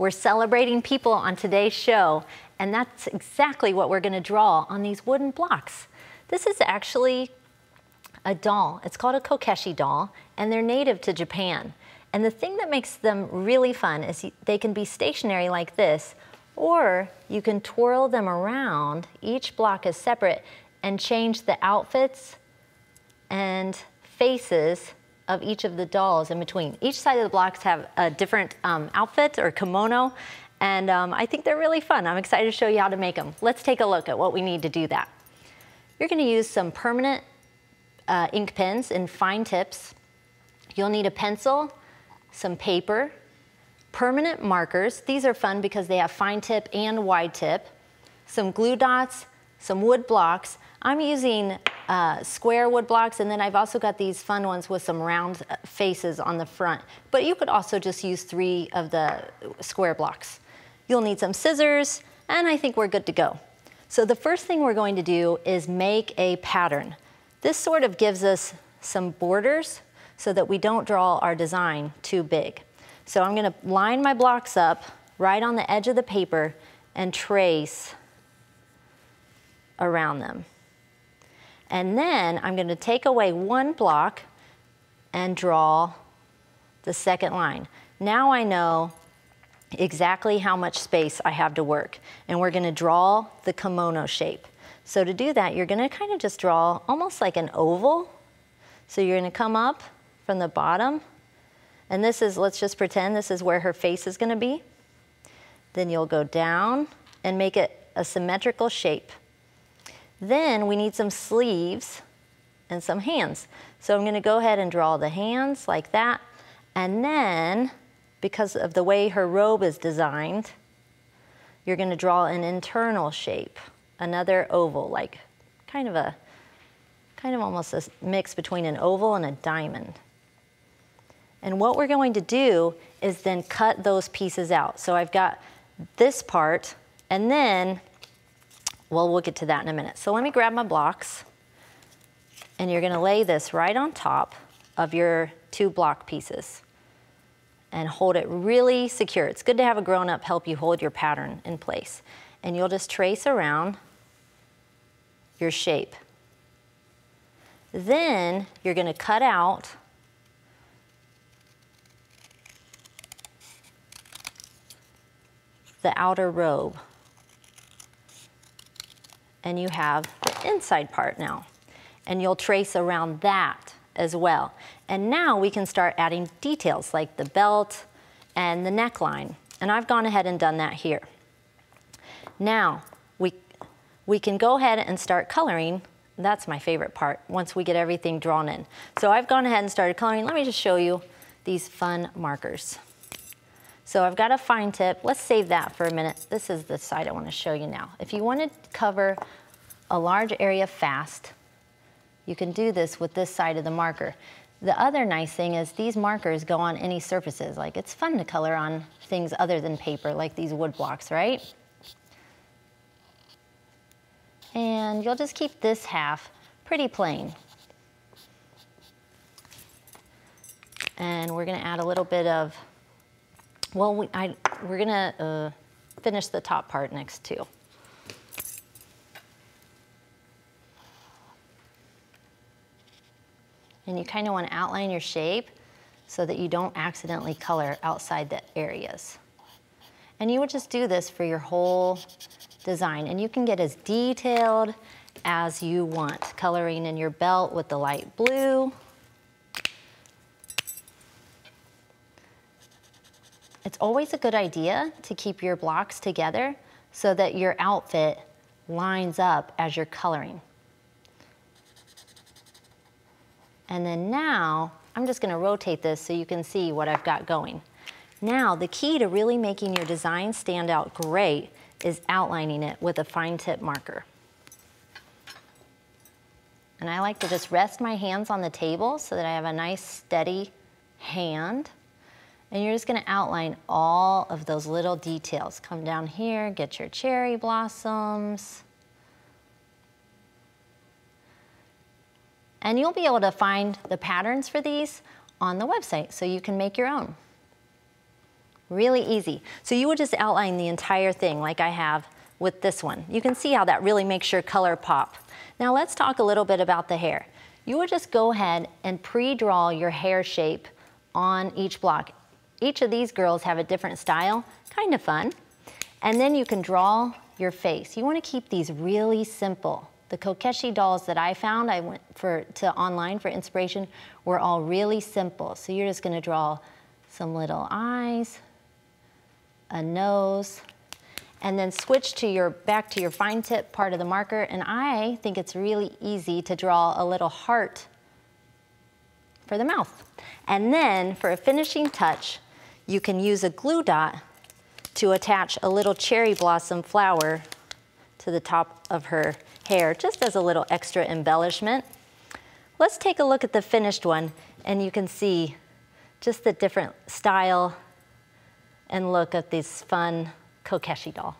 We're celebrating people on today's show, and that's exactly what we're going to draw on these wooden blocks. This is actually a doll. It's called a Kokeshi doll, and they're native to Japan. And the thing that makes them really fun is they can be stationary like this, or you can twirl them around. Each block is separate, and change the outfits and faces of each of the dolls in between. Each side of the blocks have a different outfit or kimono, and I think they're really fun. I'm excited to show you how to make them. Let's take a look at what we need to do that. You're going to use some permanent ink pens in fine tips. You'll need a pencil, some paper, permanent markers. These are fun because they have fine tip and wide tip, some glue dots, some wood blocks. I'm using square wood blocks, and then I've also got these fun ones with some round faces on the front. But you could also just use 3 of the square blocks. You'll need some scissors, and I think we're good to go. So the first thing we're going to do is make a pattern. This sort of gives us some borders so that we don't draw our design too big. So I'm going to line my blocks up right on the edge of the paper and trace around them. And then I'm going to take away one block and draw the second line. Now I know exactly how much space I have to work, and we're going to draw the kimono shape. So to do that, you're going to kind of just draw almost like an oval. So you're going to come up from the bottom, and this is, let's just pretend this is where her face is going to be. Then you'll go down and make it a symmetrical shape. Then we need some sleeves and some hands. So I'm going to go ahead and draw the hands like that. And then, because of the way her robe is designed, you're going to draw an internal shape, another oval, like kind of almost a mix between an oval and a diamond. And what we're going to do is then cut those pieces out. So I've got this part, and then well, we'll get to that in a minute. So let me grab my blocks, and you're going to lay this right on top of your 2 block pieces and hold it really secure. It's good to have a grown-up help you hold your pattern in place. And you'll just trace around your shape. Then you're going to cut out the outer robe. And you have the inside part now. And you'll trace around that as well. And now we can start adding details like the belt and the neckline. And I've gone ahead and done that here. Now, we can go ahead and start coloring. That's my favorite part, once we get everything drawn in. So I've gone ahead and started coloring. Let me just show you these fun markers. So I've got a fine tip. Let's save that for a minute. This is the side I want to show you now. If you want to cover a large area fast, you can do this with this side of the marker. The other nice thing is these markers go on any surfaces. Like, it's fun to color on things other than paper, like these wood blocks, right? And you'll just keep this half pretty plain. And we're going to add a little bit of, well, we're going to finish the top part next too. And you kind of want to outline your shape so that you don't accidentally color outside the areas. And you would just do this for your whole design. And you can get as detailed as you want, coloring in your belt with the light blue. It's always a good idea to keep your blocks together so that your outfit lines up as you're coloring. And then now, I'm just going to rotate this so you can see what I've got going. Now, the key to really making your design stand out great is outlining it with a fine tip marker. And I like to just rest my hands on the table so that I have a nice steady hand. And you're just going to outline all of those little details. Come down here, get your cherry blossoms. And you'll be able to find the patterns for these on the website, so you can make your own. Really easy. So you would just outline the entire thing like I have with this one. You can see how that really makes your color pop. Now let's talk a little bit about the hair. You would just go ahead and pre-draw your hair shape on each block. Each of these girls have a different style, kind of fun. And then you can draw your face. You want to keep these really simple. The Kokeshi dolls that I found, I went to online for inspiration, were all really simple. So you're just going to draw some little eyes, a nose, and then switch to back to your fine tip part of the marker. And I think it's really easy to draw a little heart for the mouth. And then for a finishing touch, you can use a glue dot to attach a little cherry blossom flower to the top of her hair, just as a little extra embellishment. Let's take a look at the finished one, and you can see just the different style and look of this fun Kokeshi doll.